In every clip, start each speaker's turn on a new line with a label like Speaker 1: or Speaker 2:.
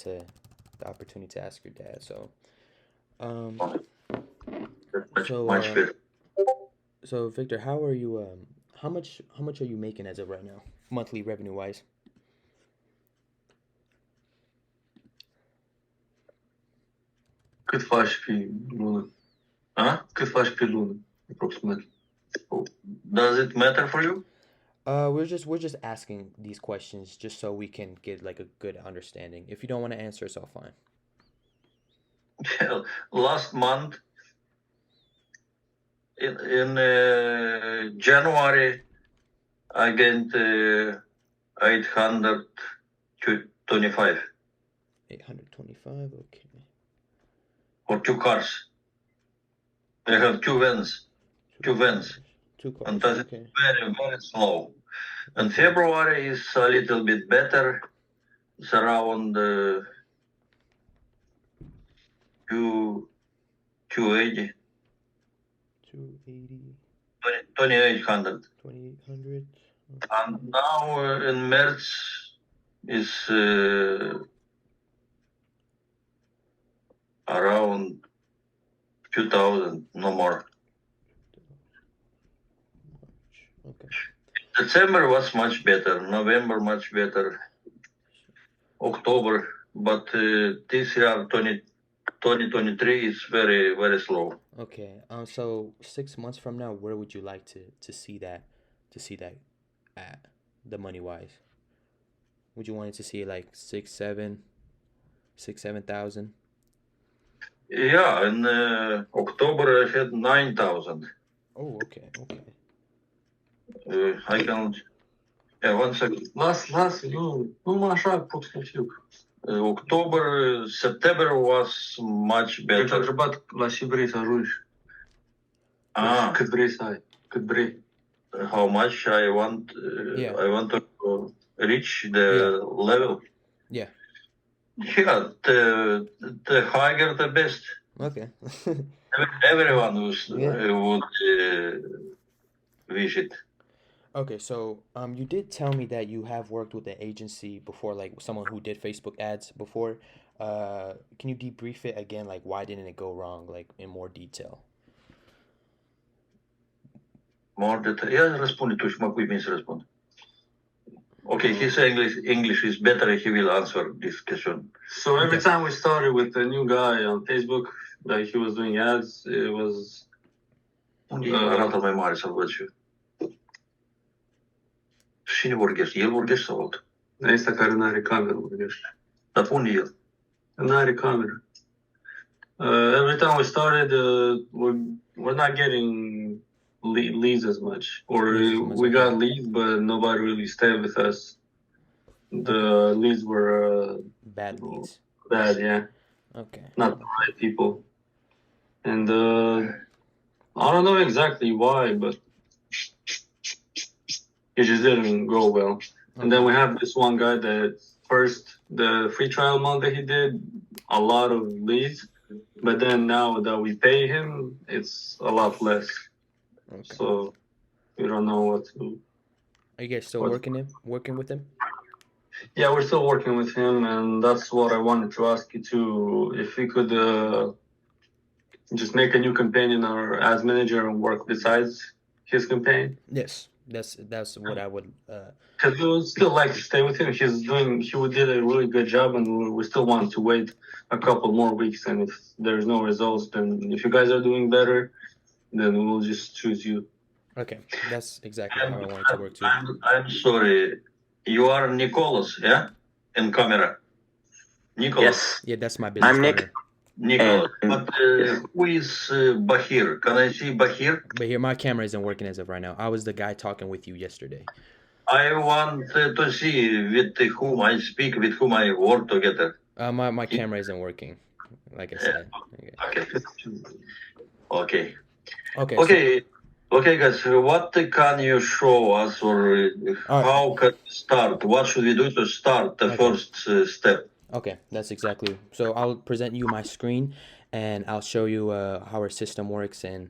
Speaker 1: the opportunity to ask your dad. So, um,
Speaker 2: Much,
Speaker 1: so,
Speaker 2: much better.
Speaker 1: so Victor, how are you? How much are you making as of right now, monthly revenue wise?
Speaker 2: Cât faci pe lună? Cât faci pe lună, approximately? Does it matter for you?
Speaker 1: We're just asking these questions just so we can get like a good understanding. If you don't want to answer, it's all fine.
Speaker 2: Last month, in January, I gained 825
Speaker 1: 825. Okay.
Speaker 2: for 2 cars. I have 2 vans,
Speaker 1: Two cars.
Speaker 2: and that's
Speaker 1: Okay.
Speaker 2: very, very slow. And
Speaker 1: Okay.
Speaker 2: February is a little bit better. It's around 280,
Speaker 1: 280.
Speaker 2: 2800.
Speaker 1: 2800.
Speaker 2: And now in March is around 2000, no more.
Speaker 1: Okay.
Speaker 2: December was much better, November much better, October, but this year 2023 is very, very slow.
Speaker 1: Okay. So 6 months from now, where would you like to see that at the money wise? Would you want it to see like 7,000?
Speaker 2: Yeah, in October I had 9,000.
Speaker 1: Oh, okay, okay.
Speaker 2: I can. Yeah, 1 second. Nu așa pot să fiu. October, September was much better. Te-am întrebat la ce vrei să ajungi. Cât vrei să ai. Cât vrei. How much I want.
Speaker 1: Yeah.
Speaker 2: I want to reach the level.
Speaker 1: Yeah.
Speaker 2: Yeah, the higher the best.
Speaker 1: Okay.
Speaker 2: Everyone would wish it.
Speaker 1: Okay, so you did tell me that you have worked with an agency before, like someone who did Facebook ads before. Can you debrief it again? Like, why didn't it go wrong? Like in more detail.
Speaker 2: More detail. Ia răspunde tu și mă pui bine să răspund. Okay, he said English is better. He will answer this question. So every time we started with a new guy on Facebook, like he was doing ads, it was. Arată mai mare să-l văd și eu. Cine vorbește? El vorbește sau altul? Ăsta care nu are cameră vorbește. Dar unde el? Nu are cameră. Every time we started, we're not getting leads as much, or we got leads, but nobody really stayed with us. The leads were
Speaker 1: Bad leads.
Speaker 2: bad, yeah.
Speaker 1: Okay.
Speaker 2: Not the right people, and I don't know exactly why, but it just didn't go well. Okay. And then we have this one guy that first the free trial month that he did, a lot of leads, but then now that we pay him, it's a lot less. Okay. So we don't know what to.
Speaker 1: Are you guys still working with him?
Speaker 2: Yeah, we're still working with him, and that's what I wanted to ask you too. If we could just make a new campaign in our ads manager and work besides his campaign.
Speaker 1: Yes, that's what I would.
Speaker 2: Because we would still like to stay with him. He did a really good job, and we still want to wait a couple more weeks. And if there's no results, then if you guys are doing better, then we'll just choose you.
Speaker 1: Okay, that's exactly how I wanted to work too.
Speaker 2: I'm sorry. You are Nicholas, yeah? In camera. Nicholas.
Speaker 3: Yes.
Speaker 1: Yeah, that's my business
Speaker 3: I'm Nick.
Speaker 1: partner.
Speaker 2: Nicholas. But who is Bahir? Can I see Bahir?
Speaker 1: Bahir, my camera isn't working as of right now. I was the guy talking with you yesterday.
Speaker 2: I want to see with whom I speak, with whom I work together.
Speaker 1: My camera isn't working, like I said.
Speaker 2: Okay.
Speaker 1: Okay.
Speaker 2: Okay, guys. What can you show us, or how can we start? What should we do to start the first step?
Speaker 1: Okay, that's exactly. So I'll present you my screen, and I'll show you how our system works and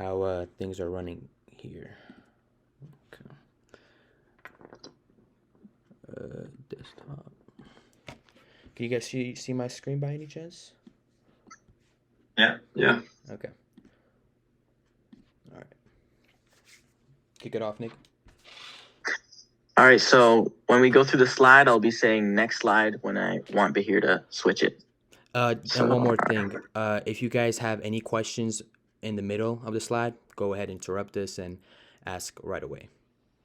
Speaker 1: how things are running here. Okay. Desktop. Can you guys see my screen by any chance?
Speaker 2: Yeah. Yeah.
Speaker 1: Okay. All right. Kick it off, Nick.
Speaker 3: All right, so when we go through the slide, I'll be saying next slide when I want Bahir to switch it.
Speaker 1: And one more thing. If you guys have any questions in the middle of the slide, go ahead and interrupt us and ask right away.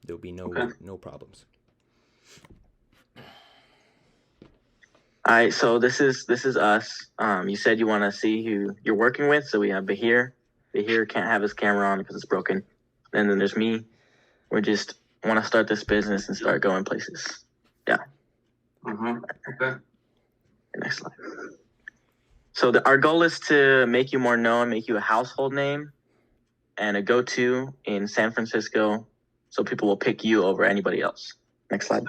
Speaker 1: There'll be no problems.
Speaker 3: All right, so this is us. You said you want to see who you're working with, so we have Bahir. Bahir can't have his camera on because it's broken. And then there's me. We just want to start this business and start going places. Yeah.
Speaker 2: Okay.
Speaker 3: Next slide. So our goal is to make you more known, make you a household name and a go-to in San Francisco, so people will pick you over anybody else. Next slide.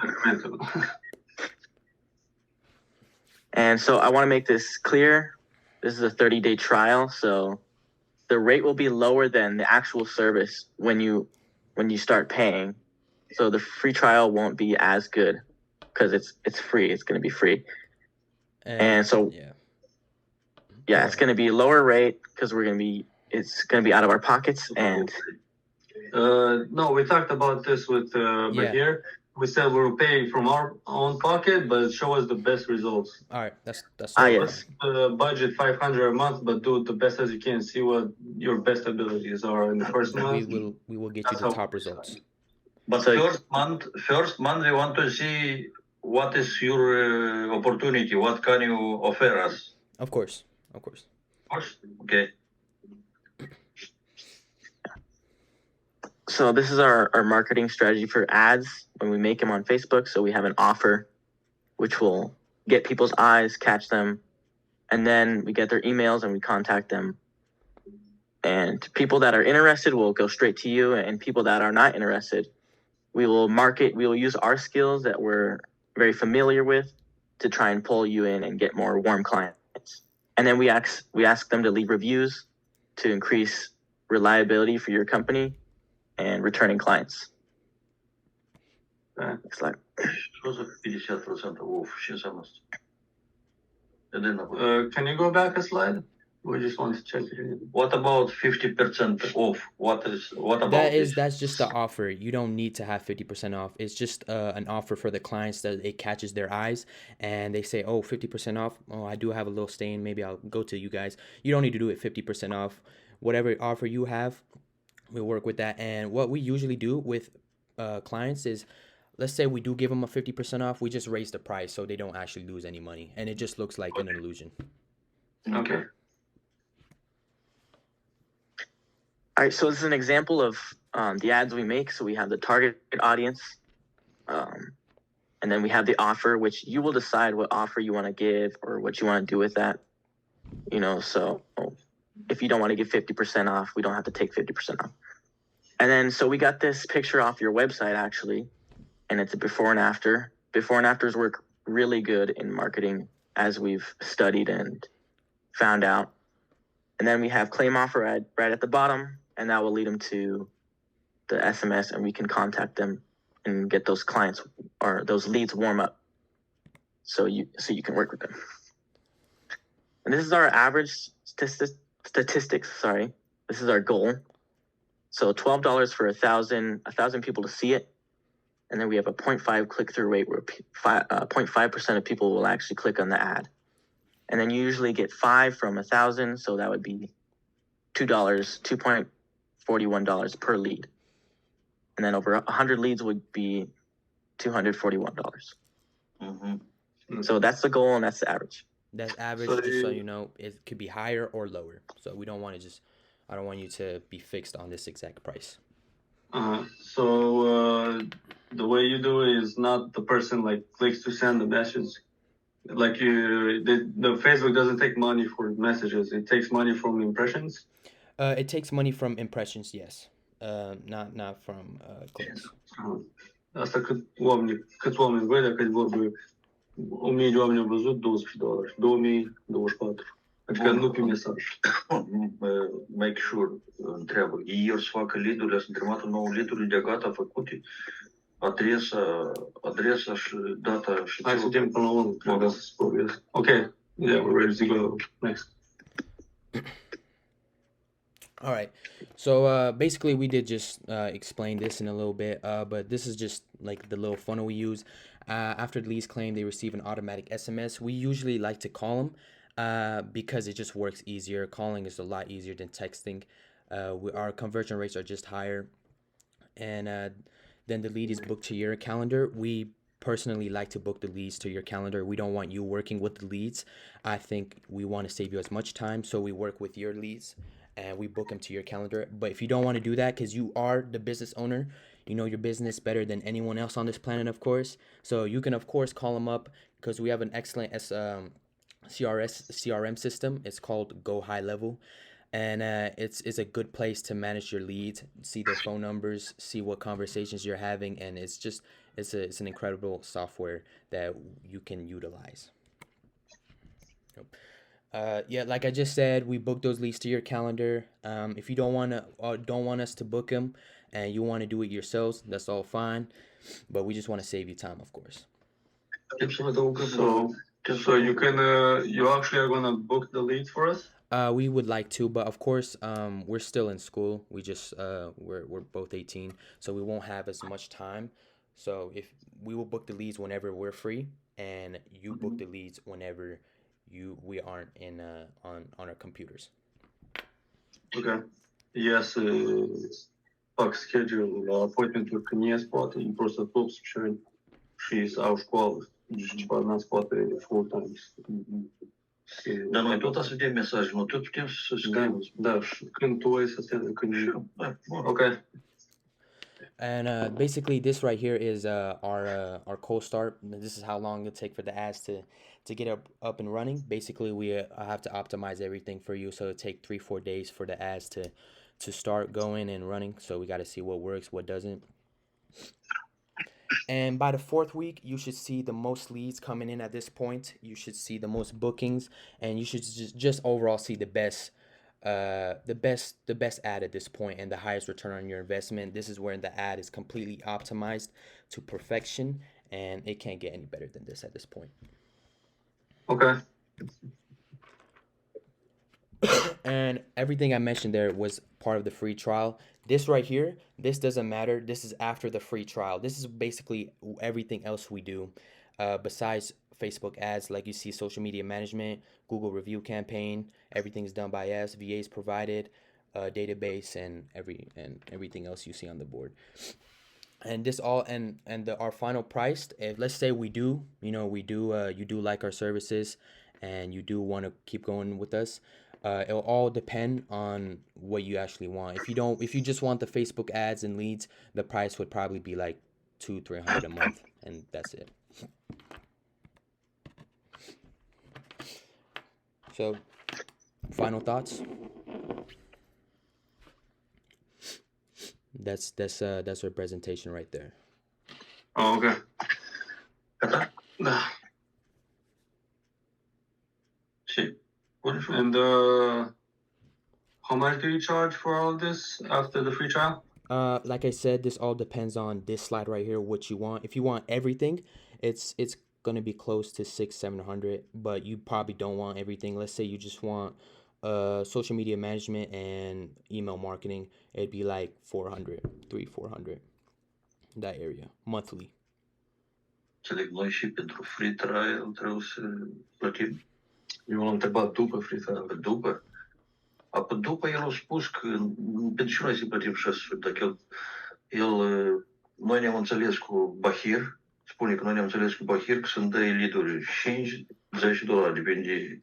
Speaker 3: And so I want to make this clear. This is a 30-day trial, so the rate will be lower than the actual service when you start paying. So the free trial won't be as good because it's free. It's going to be free. And so yeah, it's going to be lower rate because it's going to be out of our pockets. And
Speaker 2: no, we talked about this with Bahir. We said we'll pay from our own pocket, but show us the best results.
Speaker 1: All right, that's
Speaker 3: yes.
Speaker 2: Budget $500 a month, but do it the best as you can. See what your best abilities are in the first month.
Speaker 1: We will get you the top results.
Speaker 2: But first month we want to see what is your opportunity. What can you offer us?
Speaker 1: Of course.
Speaker 2: Okay.
Speaker 3: So this is our marketing strategy for ads when we make them on Facebook. So we have an offer which will get people's eyes, catch them, and then we get their emails and we contact them. And people that are interested will go straight to you, and people that are not interested, we will use our skills that we're very familiar with to try and pull you in and get more warm clients. And then we ask them to leave reviews to increase reliability for your company and returning clients. Next slide.
Speaker 2: Can you go back a slide? We just want to check it. What about 50% off? What about
Speaker 1: that's just the offer. You don't need to have 50% off. It's just an offer for the clients that it catches their eyes and they say, oh, 50% off. Oh, I do have a little stain. Maybe I'll go to you guys. You don't need to do it 50% off. Whatever offer you have, we'll work with that. And what we usually do with clients is, let's say we do give them a 50% off. We just raise the price so they don't actually lose any money. And it just looks like an illusion.
Speaker 2: Okay.
Speaker 3: All right, so this is an example of the ads we make. So we have the target audience, and then we have the offer, which you will decide what offer you want to give or what you want to do with that. So if you don't want to give 50% off, we don't have to take 50% off. And then, so we got this picture off your website, actually, and it's a before and after. Before and afters work really good in marketing, as we've studied and found out. And then we have claim offer ad right at the bottom, and that will lead them to the SMS, and we can contact them and get those clients or those leads warm up so you can work with them. And this is our average statistics. This is our goal. So $12 for 1,000 people to see it. And then we have a 0.5 click-through rate where 0.5% of people will actually click on the ad. And then you usually get 5 from 1,000, so that would be $2.41 per lead. And then over 100 leads would be $241. So that's the goal, and that's the average.
Speaker 1: That's average, just so you know, it could be higher or lower. So we don't want to I don't want you to be fixed on this exact price.
Speaker 2: So the way you do it is not the person clicks to send the message. The Facebook doesn't take money for messages. It takes money from impressions.
Speaker 1: It takes money from impressions, yes. Not from clicks.
Speaker 2: Asta câți oameni văd, cât vorbe 1.000 de oameni au văzut, $12. 2.024. Adică nu pe mesaj. Make sure, întreabă. Ei să facă lead-urile, să-mi trimită nou lead-uri de gata făcute. adresa și data și hai să vedem până la urmă, trebuie să spun. Okay, yeah, we're ready to go next.
Speaker 1: All right. So basically, we did just explain this in a little bit, but this is just like the little funnel we use. After the leads claim, they receive an automatic SMS. We usually like to call them because it just works easier. Calling is a lot easier than texting. Our conversion rates are just higher. And then the lead is booked to your calendar. We personally like to book the leads to your calendar. We don't want you working with the leads. I think we want to save you as much time, so we work with your leads and we book them to your calendar. But if you don't want to do that, because you are the business owner, you know your business better than anyone else on this planet, of course. So you can, of course, call them up because we have an excellent CRM system. It's called Go High Level, and it's a good place to manage your leads, see their phone numbers, see what conversations you're having, and it's an incredible software that you can utilize. Yeah, like I just said, we book those leads to your calendar. If you don't want us to book them, and you want to do it yourselves, that's all fine. But we just want to save you time, of course.
Speaker 2: So you actually are gonna book the leads for us?
Speaker 1: We would like to, but of course, we're still in school. We're both 18, so we won't have as much time. So if we will book the leads whenever we're free, and you book the leads whenever we aren't on our computers.
Speaker 2: Okay. Yes, fac schedule la appointment-uri când ies, poate, e просто top și au școală. Și n-ați poate full-time. Dar noi tot să dăm mesaj, noi tot putem să scriem. Da, și când tu ai să te... Okay.
Speaker 1: And basically, this right here is our cold start. This is how long it'll take for the ads to get up and running. Basically, we have to optimize everything for you, so it'll take 3-4 days for the ads to start going and running. So we got to see what works, what doesn't. And by the 4th week, you should see the most leads coming in at this point. You should see the most bookings, and you should just overall see the best ad at this point and the highest return on your investment. This is where the ad is completely optimized to perfection, and it can't get any better than this at this point.
Speaker 2: Okay.
Speaker 1: And everything I mentioned there was part of the free trial. This right here, this doesn't matter. This is after the free trial. This is basically everything else we do besides Facebook ads. Like you see, social media management, Google review campaign, everything's done by us. VAs provided, database, and everything else you see on the board. And this all our final price. If let's say you do like our services, and you do want to keep going with us. It'll all depend on what you actually want. If you just want the Facebook ads and leads, the price would probably be like $200-300 a month, and that's it. So, final thoughts? That's our presentation right there.
Speaker 2: Oh, okay. Da. And how much do you charge for all this after the free trial?
Speaker 1: Like I said, this all depends on this slide right here, what you want. If you want everything, it's gonna be close to $600-700, but you probably don't want everything. Let's say you just want social media management and email marketing, it'd be like $300-400, that area, monthly.
Speaker 2: Înțeleg, noi și pentru free trial trebuie să plătim. Eu l-am întrebat după free trial. După? Apoi după el a spus că pentru și noi să plătim 600. Dacă noi ne-am înțeles cu Bahir, spune că noi ne-am înțeles cu Bahir că să-mi dă lead-uri $5-10,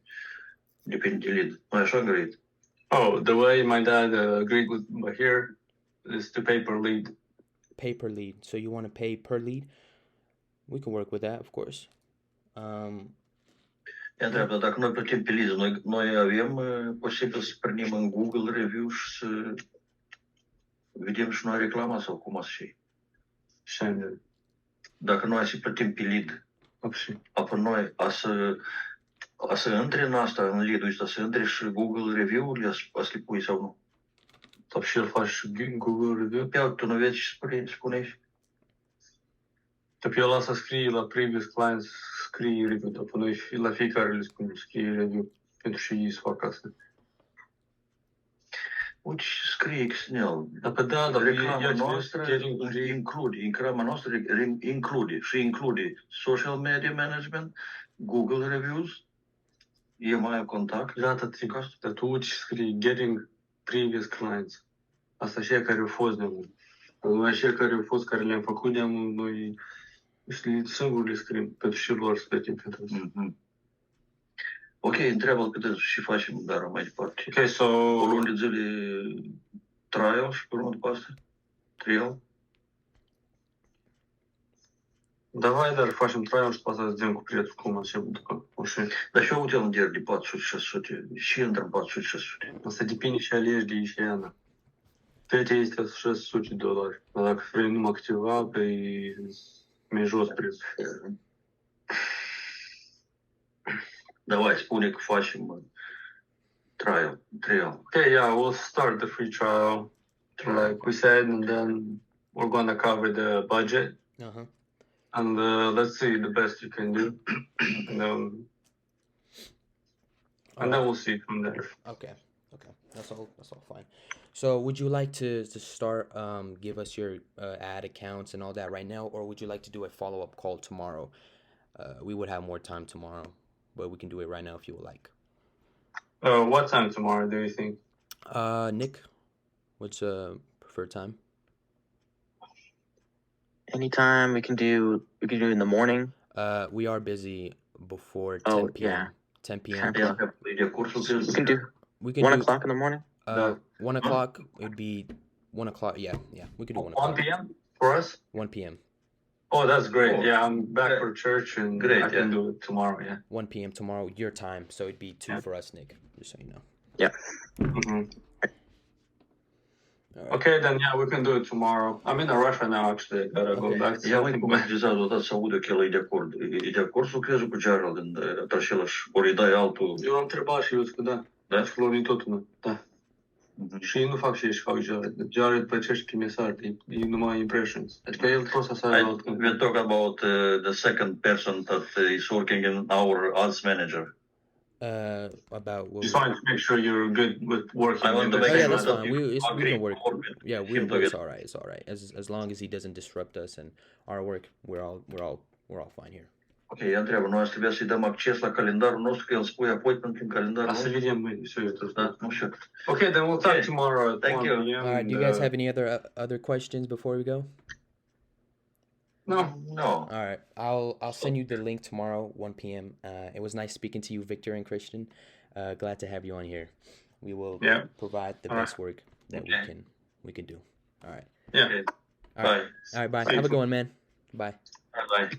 Speaker 2: depinde de lead. Noi așa am grăit. Oh, the way my dad agreed with Bahir is to pay per lead.
Speaker 1: Pay per lead. So you want to pay per lead? We can work with that, of course.
Speaker 2: Întreabă, dacă noi plătim pe lead, noi avem posibil să prindem în Google review și să vedem și noi reclama sau cum o să fie? Dacă noi să plătim pe lead, apoi noi a să intre în asta, în lead-ul ăsta, să intre și Google review-urile, a să le pui sau nu? Sau și el faci Google review? Pe altul, tu nu vezi ce spunești? Pe el să scrie la previous clients, scrie review, dar noi la fiecare le spun scrie review pentru și ei să facă asta.
Speaker 4: Uite, scrie Xnel.
Speaker 2: Dar pe da, dar
Speaker 4: Reclama noastră include și include social media management, Google reviews, e-mail contact.
Speaker 2: Da, dar tu uiți scrie getting previous clients. Asta și care au fost de mult. Noi și care au fost, care le-am făcut de mult, noi singur le scriem pentru și lor să plătim pentru asta.
Speaker 4: Ok, întreabă câte și facem, dar mai departe.
Speaker 2: Ok, so...
Speaker 4: O lună de zile trial și pe urmă după asta? Trial?
Speaker 2: Давай, dar facem trial și după asta vedem cu prietul cum așa după.
Speaker 4: Dar și eu uite un de 400-600. Și între 400-600.
Speaker 2: Asta depinde și alegi de și Ana. Tăia este $600. Dar dacă vrei numai câteva, pe mai jos prețul.
Speaker 4: Давай, spune că facem trial.
Speaker 2: Okay, yeah, we'll start the free trial, like we said, and then we're going to cover the budget.
Speaker 1: Uh-huh.
Speaker 2: And let's see the best you can do, and then we'll see from there.
Speaker 1: Okay. That's all fine. So would you like to start give us your ad accounts and all that right now, or would you like to do a follow-up call tomorrow? We would have more time tomorrow, but we can do it right now if you would like.
Speaker 2: What time tomorrow do you think?
Speaker 1: Nick, what's preferred time?
Speaker 3: Anytime we can do in the morning.
Speaker 1: We are busy before 10 p.m.
Speaker 3: Yeah.
Speaker 1: 10 p.m.
Speaker 3: We can 1 o'clock in the morning.
Speaker 1: 1 o'clock. It'd be 1 o'clock. Yeah. We could do 1 o'clock.
Speaker 2: 1 p.m. for us.
Speaker 1: 1 p.m.
Speaker 2: Oh, that's great. Oh, yeah, I'm back for church, and
Speaker 4: great,
Speaker 2: I can do it tomorrow. Yeah.
Speaker 1: 1 p.m. tomorrow, your time. So it'd be 2 for us, Nick. Just so you know.
Speaker 3: Yeah.
Speaker 2: Mm-hmm.
Speaker 1: Right.
Speaker 2: Okay, then yeah, we can do it tomorrow. I'm in a rush right now, actually. I gotta go back to
Speaker 4: Я cum utilizează odată să audă că el e de acord. E de acord să lucreze cu Gerald într același, ori îi dai altul.
Speaker 2: Eu am întrebat și eu zic că da.
Speaker 4: Da?
Speaker 2: Florin totul, da. Și ei nu fac și ei și fac Jared. Jared plăcește pe mesaj, e numai impressions. Adică el tot să aibă alt
Speaker 4: We're talking about the second person that is working in our ads manager.
Speaker 1: About what
Speaker 2: just wanted to make sure you're good with working.
Speaker 4: I want to make
Speaker 1: yeah,
Speaker 4: sure
Speaker 1: that's
Speaker 4: that
Speaker 1: fine. We can work. Yeah, it's all right. It's all right. As long as he doesn't disrupt us and our work, we're all fine here.
Speaker 4: Ok, ea întreabă, noi trebuia să-i dăm acces la calendarul nostru, că el spune appointment în calendarul
Speaker 2: nostru.
Speaker 4: Să
Speaker 2: vedem mâine, serios.
Speaker 4: Da, nu știu.
Speaker 2: Okay, then we'll talk tomorrow.
Speaker 4: Thank you.
Speaker 1: All right, do you guys have any other questions before we go?
Speaker 2: No.
Speaker 1: All right, I'll send you the link tomorrow, 1 p.m. It was nice speaking to you, Victor and Christian. Glad to have you on here. We will provide the best work that we can do. All right.
Speaker 2: Yeah.
Speaker 1: All right. Bye. Have a good one, man. Bye.
Speaker 4: Bye.